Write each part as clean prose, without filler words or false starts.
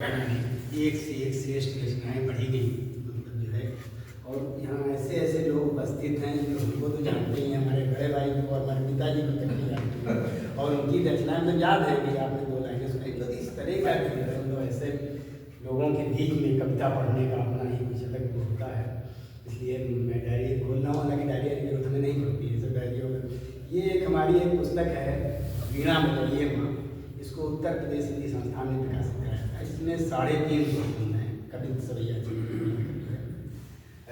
एक से एक श्रेष्ठ रचनाएँ पढ़ी गई मतलब जो है। और यहाँ ऐसे ऐसे लोग उपस्थित हैं जो हमको तो जानते ही हैं, हमारे बड़े भाई को और हमारे पिताजी को तक नहीं जानते हैं। और उनकी रचनाएँ तो याद है कि आपने 2 लाइनें सुनाई। तो इस तरह का मतलब ऐसे लोगों के बीच में कविता पढ़ने का अपना ही कुछ अलग वो होता है। इसलिए मैं डायरी बोल रहा हूँ, हालांकि डायरी की जरूरत हमें नहीं पड़ती है, सब डायरियों में। ये एक हमारी एक पुस्तक है वीणा बदलिए माँ, इसको उत्तर प्रदेश हिंदी संस्थान ने प्रकाशित कराया था। इसमें 350 प्रबंध हैं कवि सवैया जी की।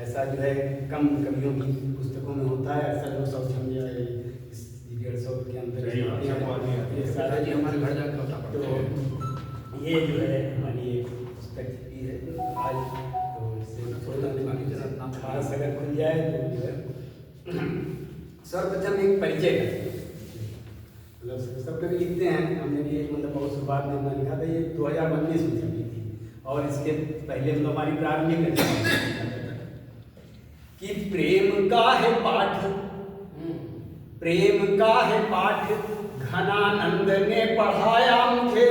ऐसा जो है कम कवियों की पुस्तकों में होता है। अक्सर लोग सब समझे 150 के अंदर ये सारा जी हमारे घर जाकर होता। तो ये जो है हमारी एक पुस्तक छपी है आज, तो इससे थोड़ा खास अगर खुल जाए तो जो है सर्वप्रथम एक परिचय करते हैं। मतलब सब कभी लिखते हैं, हमने भी एक मतलब बहुत शुरुआत में हमने लिखा था, ये 2019 में छपी थी। और इसके पहले मतलब हमारी प्रारंभिक रचना कि प्रेम का है पाठ, प्रेम का है पाठ घनानंद ने पढ़ाया मुझे,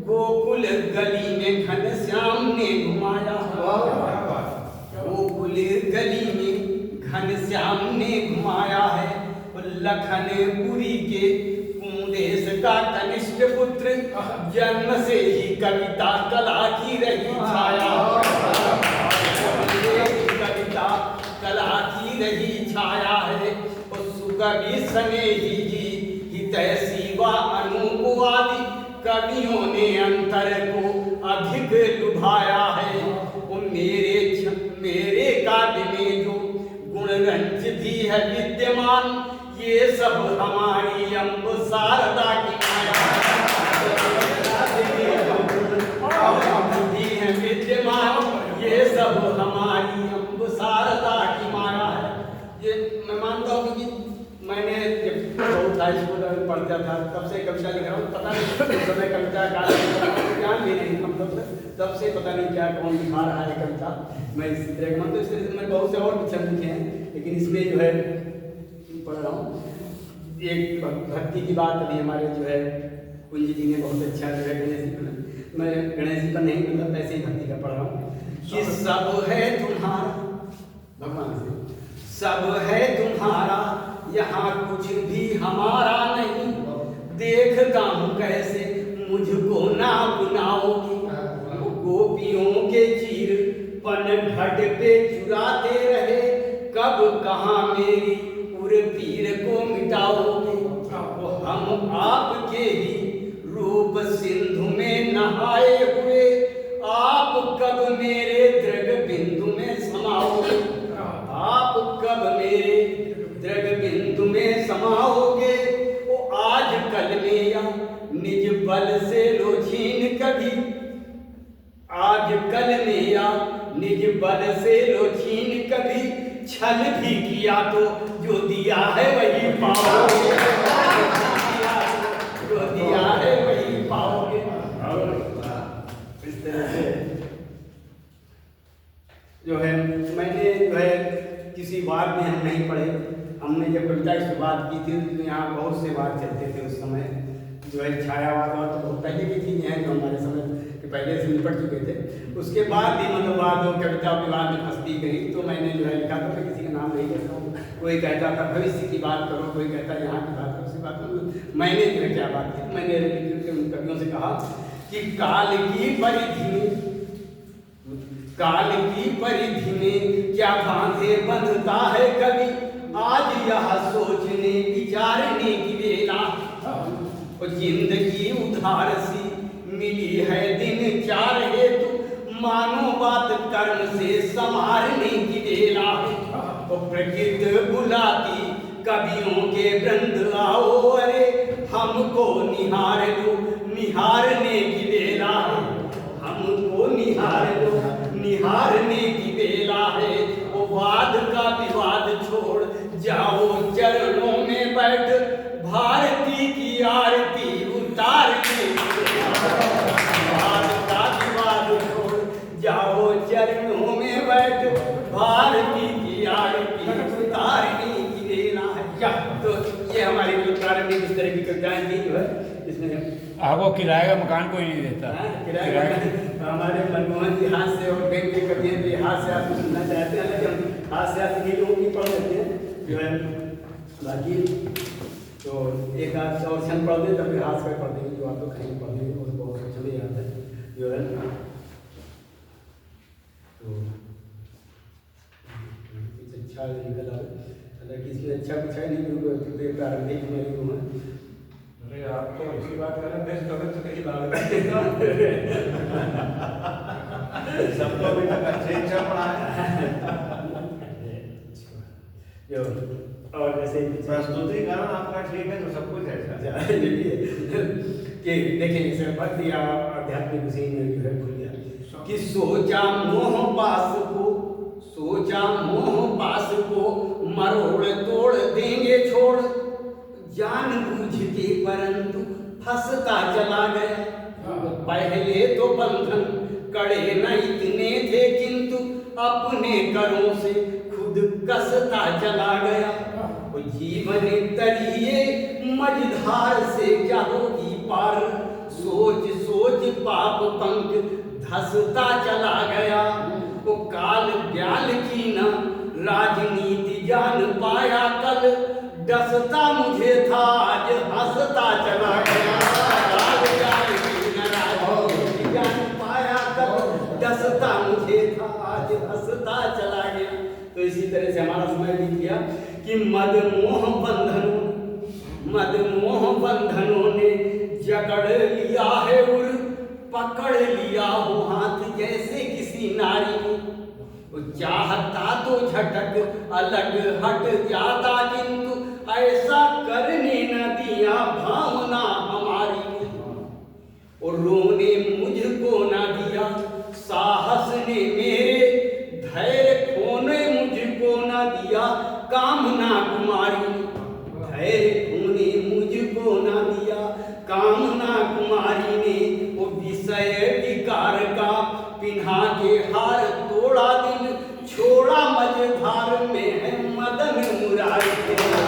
गोकुल गली में घनश्याम ने घुमाया। गोकुल गली में घनश्याम ने घुमाया है। लखनपुरी के कुंदेश का कनिष्ठ पुत्र, जन्म से ही कविता कला की रही छाया। कविता कला की रही छाया है। सुकवि स्नेही जी हितै शिवा अनूप आदि कवियों ने अंतर को अधिक लुभाया है। वो मेरे काव्य में जो गुण रंज भी है विद्यमान, ये सब हमारी अम्ब शारदा की माया भी है विद्यमान, ये सब हमारी अम्ब शारदा की माया है। ये मैं मानता हूँ कि मैंने जब बहुत हाई स्कूल में पढ़ता था तब से कविता लिख रहा हूँ। पता नहीं उस समय कविता का ज्ञान भी नहीं हम लोग, तब से पता नहीं क्या कौन लिखा रहा है कविता। मैं इस तरह का इस तरह से मैं बहुत से और छंद लिखे हैं, लेकिन इसमें जो है पढ़ रहा हूँ एक भक्ति की बात। अभी हमारे जो है कुंज जी ने बहुत अच्छा जो है गणेश जी पर, मैं गणेश जी पर नहीं मतलब ऐसे ही भक्ति का पढ़ रहा हूँ कि सब है तुम्हारा, भगवान से सब है तुम्हारा, यहाँ कुछ भी हमारा नहीं। देखता हूँ कैसे मुझको ना बुलाओगी, गोपियों के चीर पन घट पे चुराते रहे, कब कहाँ मेरी पीर को मिटाओगे। हम आपके ही रूप सिंधु में नहाए हुए, आप कब मेरे दृग बिंदु में समाओगे। आप कब मेरे दृग बिंदु में समाओगे। वो आज कल में या निज बल से लो छीन कभी, आज कल में या निज बल से लो छीन कभी, छल भी किया तो जो दिया है वही पाओगे, जो दिया है वही पाओगे। इस तरह से जो है मैंने जो है किसी वाद में हम नहीं पढ़े। हमने जब कविता की शुरुआत की थी तो यहाँ बहुत से वाद चलते थे उस समय, जो है छायावाद और तो बहुत पहले भी थी हैं जो हमारे समय के पहले से निपट चुके थे। उसके बाद भी मतलब वाद और कविता विवाद में फंसती गई। तो मैंने जो है लिखा था, मैं किसी का नाम नहीं लेता हूँ, कोई कहता था भविष्य की बात करो, कोई कहता यहाँ की बात करो, उसकी बात करो। मैंने जो क्या बात की, मैंने उन कवियों से कहा कि काल की परिधि में, काल की परिधि में क्या बांधे बंधता है कवि, आज यह सोचने विचारने की बेला। और जिंदगी उधार सी मिली है दिन चार हेतु, मानो बात कर्म से संवारने की बेला है। तो प्रकृति बुलाती कवियों के वृंद आओ, अरे हमको निहार लो, निहारने की बेला है। हमको निहार लो, निहारने की बेला है। वो वाद का विवाद छोड़ जाओ चरणों में बैठ, भारती की आरती उतारने की बेला। वाद का विवाद छोड़ जाओ चरणों में बैठ, भारती की आरती उतारने की बेला है। क्या तो ये हमारी प्रारंभिक इस तरह की कविताएं थी जो है इसमें। आपको किराए का मकान कोई नहीं देता। किराए हमारे मनमोहन जी हाथ से और बैंक के कभी भी हाथ से आप सुनना चाहते हैं, लेकिन हाथ से आप लोगों की पढ़ लेते हैं जो है। बाकी तो एक आध और क्षण पढ़ दे, तभी हाथ से पढ़ देंगे, जो आप लोग कहीं पढ़ देंगे वो बहुत अच्छा नहीं आता है जो है। तो कुछ अच्छा निकल आए, हालांकि इसमें अच्छा कुछ है नहीं, क्योंकि प्रारंभिक में ही हूँ। अरे आप तो इसी बात करें, बेस्ट कदम से कहीं बात सबको अभी तक अच्छा पढ़ा है जो। और जैसे प्रस्तुतिकरण आपका ठीक है, तो सब कुछ ऐसा कि देखिए जैसे भक्ति या आध्यात्मिक विषय में जो है खुल गया कि सोचा मोह पास को, सोचा मोह पास को मरोड़ तोड़ देंगे छोड़, जान बूझ के परंतु फंसता चला गया। पहले तो बंधन कड़े न इतने थे, किंतु अपने करों से खुद कसता चला गया। जीवन तरिए मझधार से क्या होगी पार, सोच सोच पाप पंख धसता चला गया। वो काल ब्याल की न राजनीति जान पाया कल, डसता मुझे था आज हंसता चला गया। काल ब्याल की न राजनीति जान पाया कल, डसता मुझे था आज हंसता चला गया। तो इसी तरह से हमारा समय बीत गया कि मद मोह बंधनों ने जकड़ लिया है उर, पकड़ लिया वो हाथ जैसे किसी नारी को। चाहता तो झटक अलग हट जाता, किंतु ऐसा करने न दिया भावना हमारी। और रोने मुझको न दिया साहस ने मेरे, धैर्य खोने मुझको न दिया कामना कुमारी। धैर्य खोने मुझको न दिया कामना कुमारी ने, वो विषय विकार का पिन्हा के हार